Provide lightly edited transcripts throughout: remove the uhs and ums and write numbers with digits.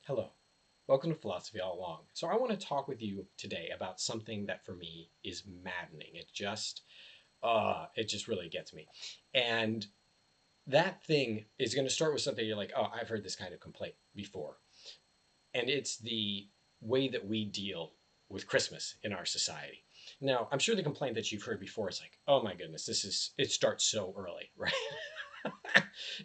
Hello, welcome to Philosophy All Along. So, I want to talk with you today about something that for me is maddening. It just really gets me. And that thing is going to start with something you're like, oh, I've heard this kind of complaint before. And it's the way that we deal with Christmas in our society. Now, I'm sure the complaint that you've heard before is like, oh my goodness, it starts so early, right?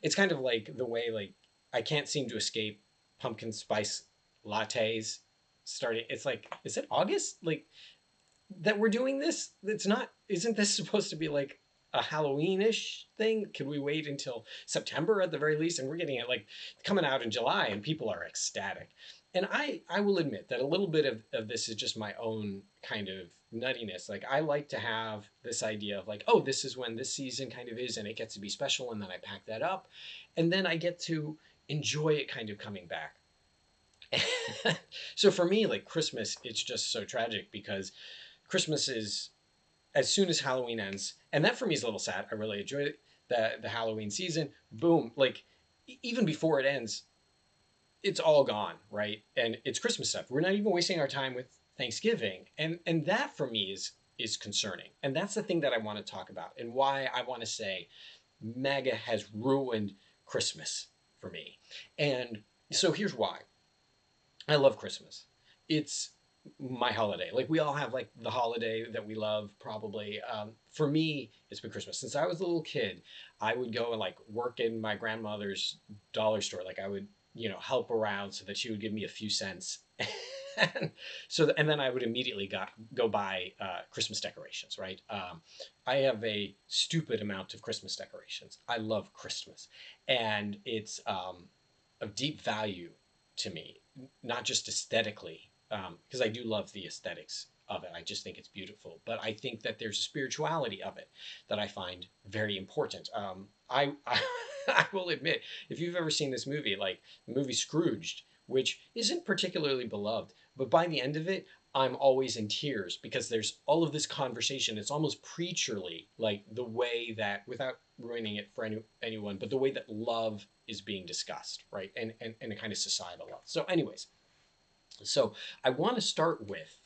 It's kind of like the way like I can't seem to escape pumpkin spice lattes starting. It's like, is it August? Like that we're doing this? It's not. Isn't this supposed to be like a Halloween-ish thing? Could we wait until September at the very least? And we're getting it like coming out in July, and people are ecstatic. And I will admit that a little bit of this is just my own kind of nuttiness. Like I like to have this idea of like, oh, this is when this season kind of is, and it gets to be special, and then I pack that up, and then I get to enjoy it kind of coming back. So for me, like Christmas, it's just so tragic because Christmas is as soon as Halloween ends, and that for me is a little sad. I really enjoy the Halloween season. Boom, like even before it ends, it's all gone, right? And it's Christmas stuff. We're not even wasting our time with Thanksgiving, and that for me is concerning. And that's the thing that I want to talk about, and why I want to say MAGA has ruined Christmas for me. And so here's why. I love Christmas. It's my holiday. Like we all have like the holiday that we love probably. For me, it's been Christmas. Since I was a little kid, I would go and like work in my grandmother's dollar store. Like I would, help around so that she would give me a few cents. and and then I would immediately go buy Christmas decorations, right? I have a stupid amount of Christmas decorations. I love Christmas, and it's of deep value to me, not just aesthetically, because I do love the aesthetics of it. I just think it's beautiful, but I think that there's a spirituality of it that I find very important. I will admit, if you've ever seen this movie, like the movie Scrooged, which isn't particularly beloved, but by the end of it, I'm always in tears because there's all of this conversation. It's almost preacherly, like the way that, without ruining it for anyone, but the way that love is being discussed, right? And a kind of societal love. So, anyways, so I want to start with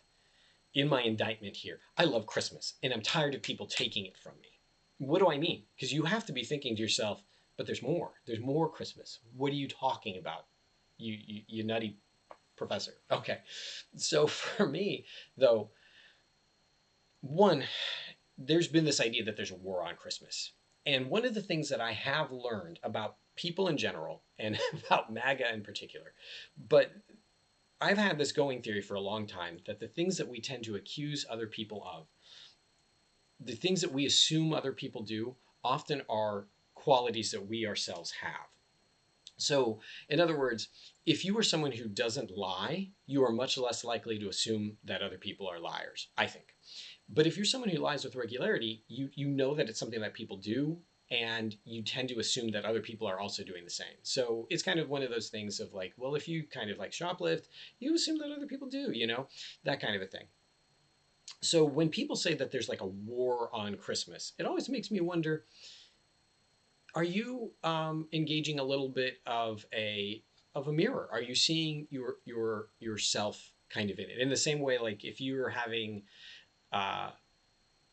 in my indictment here. I love Christmas, and I'm tired of people taking it from me. What do I mean? Because you have to be thinking to yourself, but there's more. There's more Christmas. What are you talking about? You nutty professor. Okay. So for me, though, one, there's been this idea that there's a war on Christmas. And one of the things that I have learned about people in general and about MAGA in particular, but I've had this going theory for a long time that the things that we tend to accuse other people of, the things that we assume other people do, often are qualities that we ourselves have. So, in other words, if you are someone who doesn't lie, you are much less likely to assume that other people are liars, I think. But if you're someone who lies with regularity, you know that it's something that people do, and you tend to assume that other people are also doing the same. So it's kind of one of those things of like, well, if you kind of like shoplift, you assume that other people do, that kind of a thing. So when people say that there's like a war on Christmas, it always makes me wonder, are you engaging a little bit of a mirror? Are you seeing yourself kind of in it? In the same way, like if you were having uh,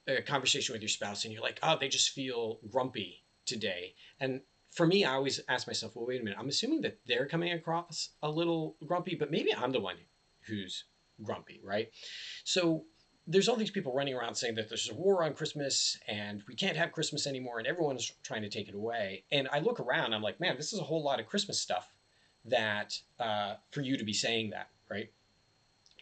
a conversation with your spouse and you're like, oh, they just feel grumpy today. And for me, I always ask myself, well, wait a minute. I'm assuming that they're coming across a little grumpy, but maybe I'm the one who's grumpy, right? So there's all these people running around saying that there's a war on Christmas and we can't have Christmas anymore and everyone's trying to take it away. And I look around, I'm like, man, this is a whole lot of Christmas stuff that for you to be saying that, right?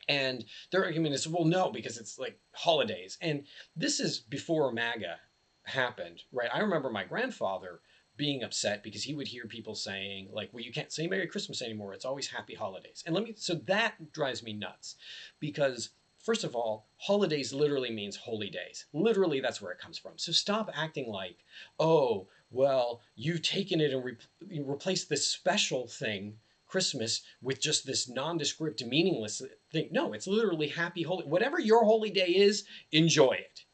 And their argument is, well, no, because it's like holidays. And this is before MAGA happened, right? I remember my grandfather being upset because he would hear people saying, like, well, you can't say Merry Christmas anymore. It's always Happy Holidays. And so that drives me nuts because, first of all, holidays literally means holy days. Literally, that's where it comes from. So stop acting like, oh, well, you've taken it and you replaced this special thing Christmas with just this nondescript, meaningless thing. No, it's literally happy holy. Whatever your holy day is, enjoy it.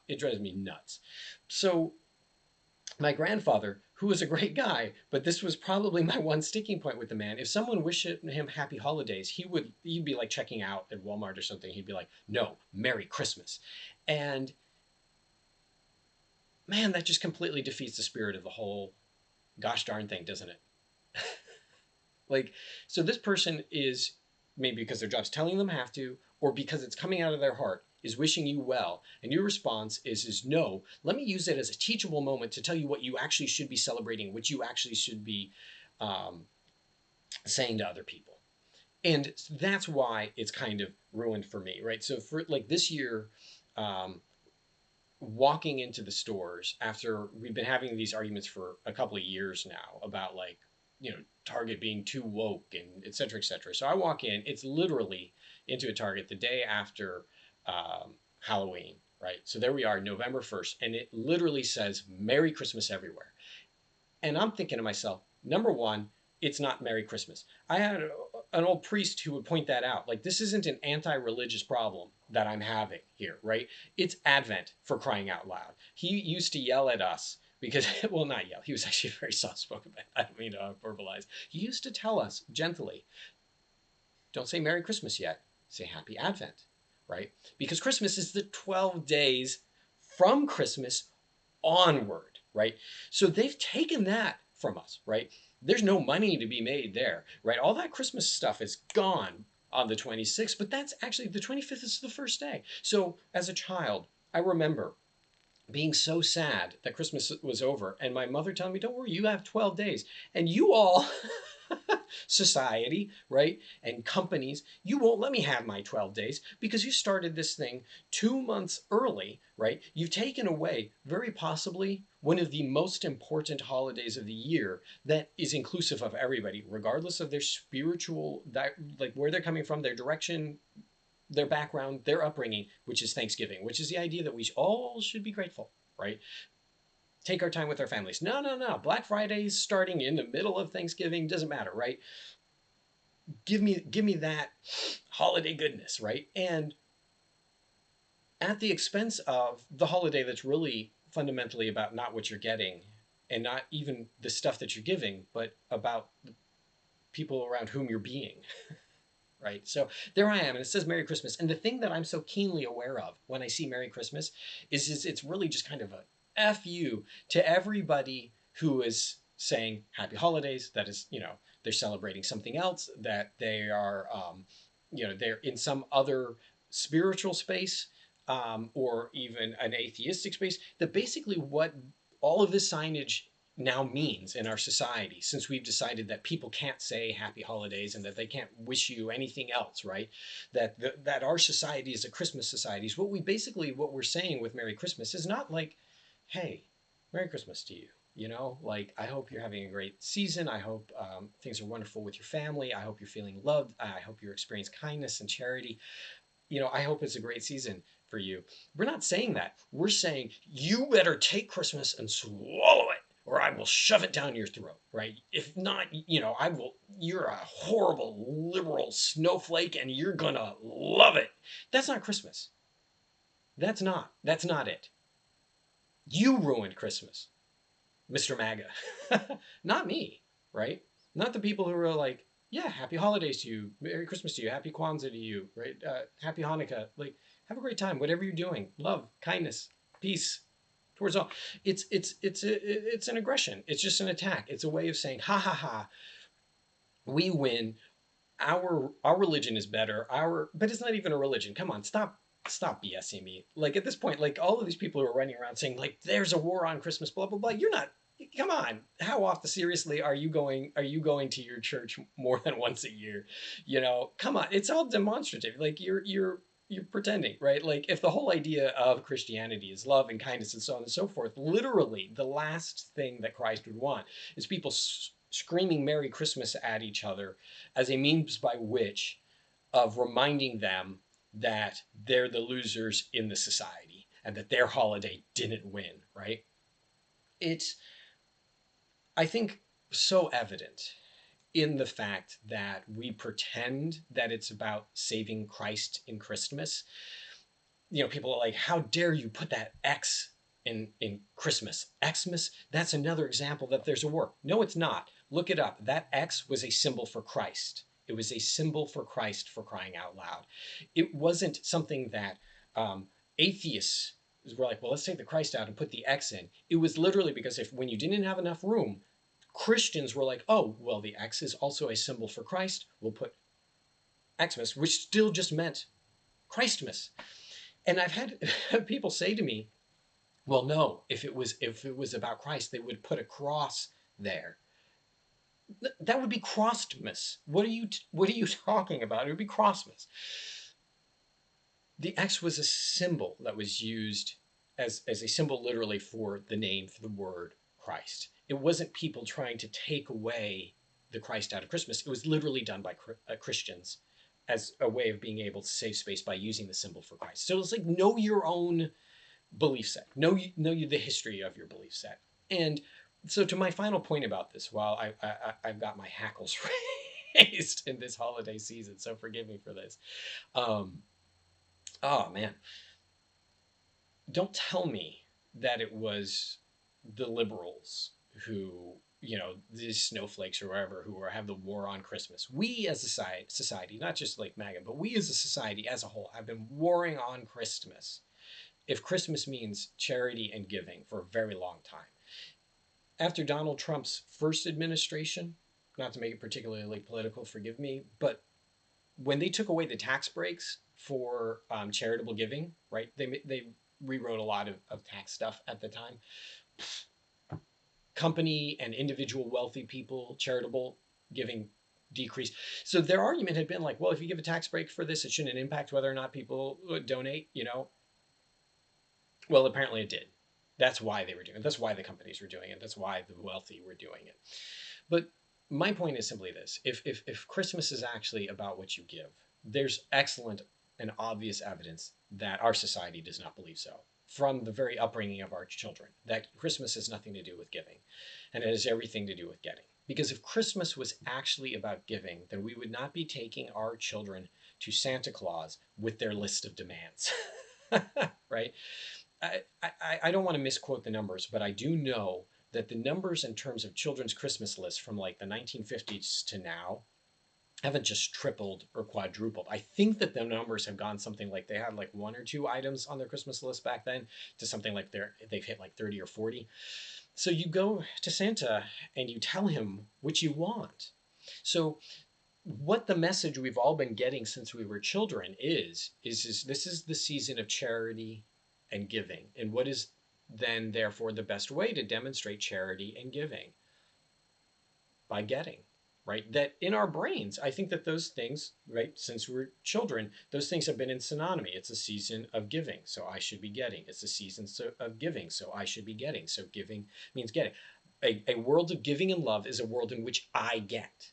It drives me nuts. So My grandfather, who was a great guy, but this was probably my one sticking point with the man. If someone wished him happy holidays, he'd be like checking out at Walmart or something. He'd be like, "No, Merry Christmas," and man, that just completely defeats the spirit of the whole gosh darn thing, doesn't it? Like, so this person is, maybe because their job's telling them have to, or because it's coming out of their heart, is wishing you well, and your response is no. Let me use it as a teachable moment to tell you what you actually should be celebrating, what you actually should be um, saying to other people. And that's why it's kind of ruined for me, right? So for like this year, um, walking into the stores after we've been having these arguments for a couple of years now about like, Target being too woke and et cetera, et cetera. So I walk in, it's literally into a Target the day after Halloween, right? So there we are, November 1st, and it literally says Merry Christmas everywhere. And I'm thinking to myself, number one, it's not Merry Christmas. I had an old priest who would point that out. Like, this isn't an anti religious problem that I'm having here, right? It's Advent, for crying out loud. He used to yell at us because, well, not yell, he was actually very soft spoken. I don't mean to verbalize. He used to tell us gently, don't say Merry Christmas yet, say Happy Advent, right? Because Christmas is the 12 days from Christmas onward, right? So they've taken that from us, right? There's no money to be made there, right? All that Christmas stuff is gone on the 26th, but that's actually the 25th is the first day. So as a child, I remember being so sad that Christmas was over and my mother telling me, don't worry, you have 12 days. And you all, society, right, and companies, you won't let me have my 12 days because you started this thing 2 months early, right? You've taken away very possibly one of the most important holidays of the year that is inclusive of everybody, regardless of their spiritual, like where they're coming from, their direction, their background, their upbringing, which is Thanksgiving, which is the idea that we all should be grateful, right? Take our time with our families. No, no, no. Black Friday is starting in the middle of Thanksgiving. Doesn't matter, right? Give me that holiday goodness, right? And at the expense of the holiday that's really fundamentally about not what you're getting and not even the stuff that you're giving, but about the people around whom you're being. Right? So there I am, and it says Merry Christmas. And the thing that I'm so keenly aware of when I see Merry Christmas is it's really just kind of a F you to everybody who is saying Happy Holidays. That is, they're celebrating something else, that they are, they're in some other spiritual space, or even an atheistic space. That basically what all of this signage now means in our society, since we've decided that people can't say happy holidays and that they can't wish you anything else, right? That our society is a Christmas society. Is what we're saying with Merry Christmas is not like, hey, Merry Christmas to you. Like, I hope you're having a great season. I hope things are wonderful with your family. I hope you're feeling loved. I hope you experience kindness and charity. I hope it's a great season for you. We're not saying that. We're saying you better take Christmas and swallow it, or I will shove it down your throat, right? If not, I will, you're a horrible liberal snowflake and you're gonna love it. That's not Christmas. That's not it. You ruined Christmas, Mr. MAGA. Not me, right? Not the people who are like, yeah, happy holidays to you, Merry Christmas to you, happy Kwanzaa to you, right? Happy Hanukkah. Like, have a great time, whatever you're doing. Love, kindness, peace towards all. It's an aggression. It's just an attack. It's a way of saying, ha ha ha, we win. Our religion is better. But it's not even a religion. Come on, stop BSing me. Like, at this point, like, all of these people who are running around saying like there's a war on Christmas, blah blah blah. You're not. Come on, how often seriously are you going to your church more than once a year? Come on, it's all demonstrative. Like, you're pretending, right? Like, if the whole idea of Christianity is love and kindness and so on and so forth, literally the last thing that Christ would want is people screaming Merry Christmas at each other as a means by which of reminding them that they're the losers in the society and that their holiday didn't win, right? It's, I think, so evident in the fact that we pretend that it's about saving Christ in Christmas. People are like, how dare you put that X in Christmas. Xmas, that's another example that there's a war. No, it's not. Look it up. That X was a symbol for Christ. It was a symbol for Christ, for crying out loud. It wasn't something that atheists were like, well, let's take the Christ out and put the X in. It was literally because if when you didn't have enough room, Christians were like, oh, well, the X is also a symbol for Christ. We'll put Xmas, which still just meant Christmas. And I've had people say to me, well, no, if it was about Christ, they would put a cross there. That would be Crossmas. What are you talking about? It would be Crossmas. The X was a symbol that was used as a symbol literally for the name, for the word Christ. It wasn't people trying to take away the Christ out of Christmas. It was literally done by Christians as a way of being able to save space by using the symbol for Christ. So it's like, know your own belief set. Know the history of your belief set. And so to my final point about this, while I've got my hackles raised in this holiday season, so forgive me for this. Oh man, don't tell me that it was the liberals who, these snowflakes or whatever, who have the war on Christmas. We as a society, not just like MAGA, but we as a society as a whole have been warring on Christmas. If Christmas means charity and giving for a very long time. After Donald Trump's first administration, not to make it particularly political, forgive me, but when they took away the tax breaks for charitable giving, right? They rewrote a lot of tax stuff at the time. Company and individual wealthy people, charitable giving decreased. So their argument had been like, well, if you give a tax break for this, it shouldn't impact whether or not people donate, Well, apparently it did. That's why they were doing it. That's why the companies were doing it. That's why the wealthy were doing it. But my point is simply this. If Christmas is actually about what you give, there's excellent and obvious evidence that our society does not believe so. From the very upbringing of our children, that Christmas has nothing to do with giving, and it has everything to do with getting. Because if Christmas was actually about giving, then we would not be taking our children to Santa Claus with their list of demands, right? I don't want to misquote the numbers, but I do know that the numbers in terms of children's Christmas lists from like the 1950s to now haven't just tripled or quadrupled. I think that the numbers have gone something like they had like 1 or 2 items on their Christmas list back then to something like they've hit like 30 or 40. So you go to Santa and you tell him what you want. So what the message we've all been getting since we were children is this is the season of charity and giving. And what is then therefore the best way to demonstrate charity and giving? By getting, right? That in our brains, I think that those things, right, since we're children, those things have been in synonymy. It's a season of giving, so I should be getting. It's a season of giving, so I should be getting. So giving means getting. A world of giving and love is a world in which I get.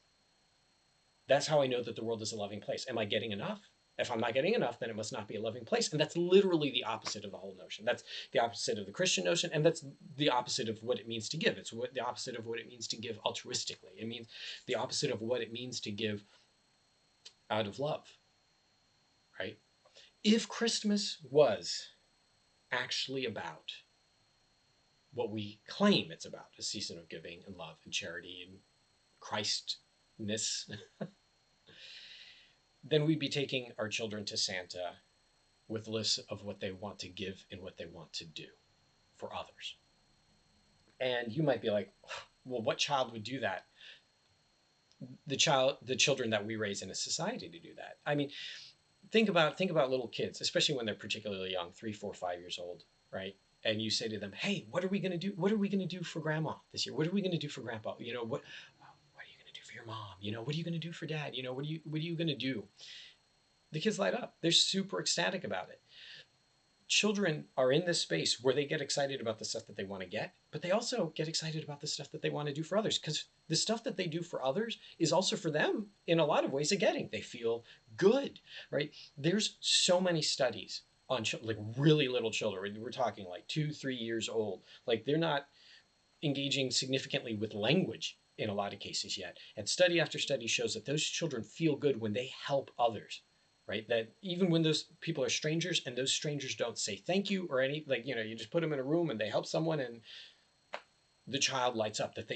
That's how I know that the world is a loving place. Am I getting enough? If I'm not getting enough, then it must not be a loving place. And that's literally the opposite of the whole notion. That's the opposite of the Christian notion, and that's the opposite of what it means to give. It's the opposite of what it means to give altruistically. It means the opposite of what it means to give out of love, right? If Christmas was actually about what we claim it's about, a season of giving and love and charity and Christness, then we'd be taking our children to Santa with lists of what they want to give and what they want to do for others. And you might be like, well, what child would do that? The children that we raise in a society to do that. I mean, think about little kids, especially when they're particularly young, 3, 4, 5 years old, right? And you say to them, hey, what are we going to do? What are we going to do for grandma this year? What are we going to do for grandpa? What are you going to do for your mom? What are you going to do for dad? What are you going to do? The kids light up. They're super ecstatic about it. Children are in this space where they get excited about the stuff that they want to get, but they also get excited about the stuff that they want to do for others, because the stuff that they do for others is also for them in a lot of ways a getting. They feel good, right? There's so many studies on like really little children. We're talking like 2, 3 years old. Like they're not engaging significantly with language in a lot of cases yet. And study after study shows that those children feel good when they help others, right? That even when those people are strangers and those strangers don't say thank you or any, like, you just put them in a room and they help someone and the child lights up, that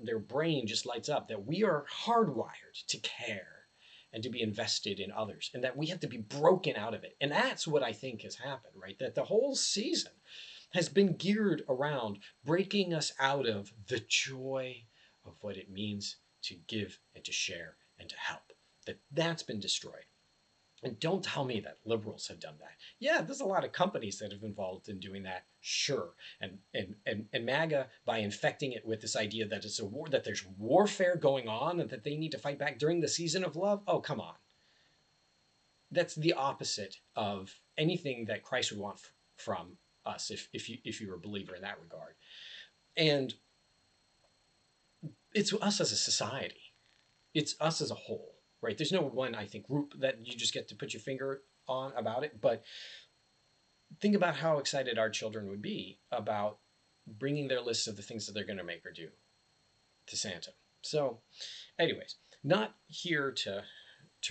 their brain just lights up, that we are hardwired to care and to be invested in others, and that we have to be broken out of it. And that's what I think has happened, right? That the whole season has been geared around breaking us out of the joy of what it means to give and to share and to help. That's been destroyed. And don't tell me that liberals have done that. Yeah, there's a lot of companies that have involved in doing that, sure. And MAGA, by infecting it with this idea that it's a war, that there's warfare going on and that they need to fight back during the season of love. Oh, come on. That's the opposite of anything that Christ would want from us if you were a believer in that regard. And it's us as a society. It's us as a whole. Right? There's no one, I think, group that you just get to put your finger on about it. But think about how excited our children would be about bringing their lists of the things that they're going to make or do to Santa. So, anyways, not here to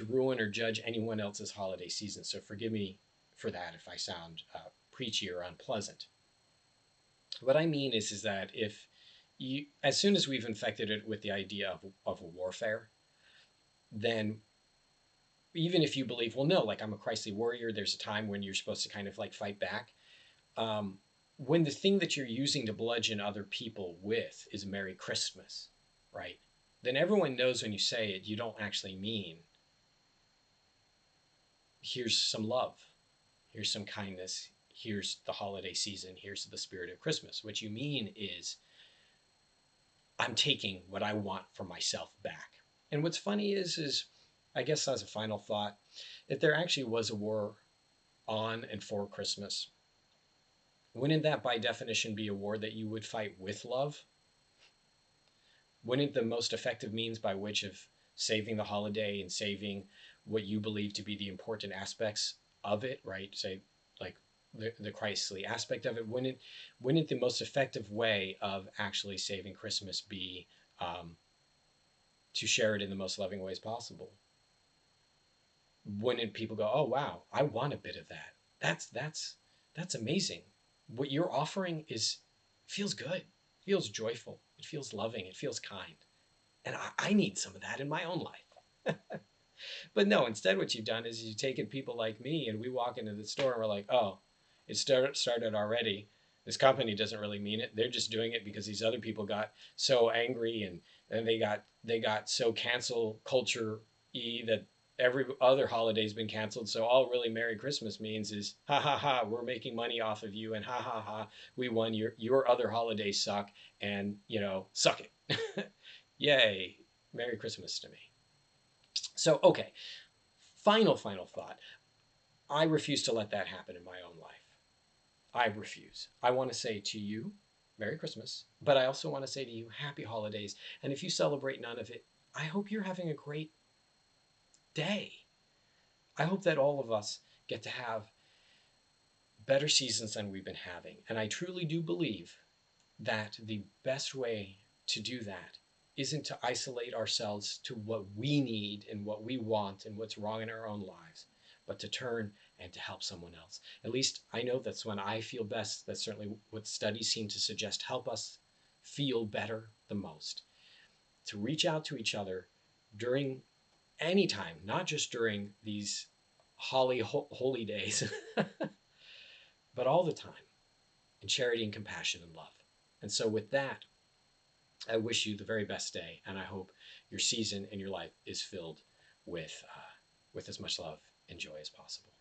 ruin or judge anyone else's holiday season. So forgive me for that if I sound preachy or unpleasant. What I mean is that if you, as soon as we've infected it with the idea of a warfare, then even if you believe, well, no, like I'm a Christly warrior, there's a time when you're supposed to kind of like fight back. When the thing that you're using to bludgeon other people with is Merry Christmas, right? Then everyone knows when you say it, you don't actually mean, here's some love, here's some kindness, here's the holiday season, here's the spirit of Christmas. What you mean is, I'm taking what I want for myself back. And what's funny is I guess as a final thought, if there actually was a war on and for Christmas, wouldn't that by definition be a war that you would fight with love? Wouldn't the most effective means by which of saving the holiday and saving what you believe to be the important aspects of it, right? Say like the Christly aspect of it, wouldn't the most effective way of actually saving Christmas be to share it in the most loving ways possible? Wouldn't people go, oh wow, I want a bit of that? That's amazing. What you're offering feels good, feels joyful, it feels loving, it feels kind, and I need some of that in my own life. But no, instead what you've done is you've taken people like me, and we walk into the store and we're like, oh, it started already. This company doesn't really mean it. They're just doing it because these other people got so angry, and they got so cancel culture-y that every other holiday's been canceled. So all really Merry Christmas means is, ha ha ha, we're making money off of you, and ha ha ha, we won, your other holidays suck, and suck it. Yay, Merry Christmas to me. So okay, final thought. I refuse to let that happen in my own life. I refuse. I want to say to you, Merry Christmas, but I also want to say to you, Happy Holidays. And if you celebrate none of it, I hope you're having a great day. I hope that all of us get to have better seasons than we've been having. And I truly do believe that the best way to do that isn't to isolate ourselves to what we need and what we want and what's wrong in our own lives, but to turn and to help someone else. At least I know that's when I feel best. That's certainly what studies seem to suggest help us feel better the most. To reach out to each other during any time, not just during these holy days, but all the time, in charity and compassion and love. And so with that, I wish you the very best day, and I hope your season and your life is filled with as much love and joy as possible.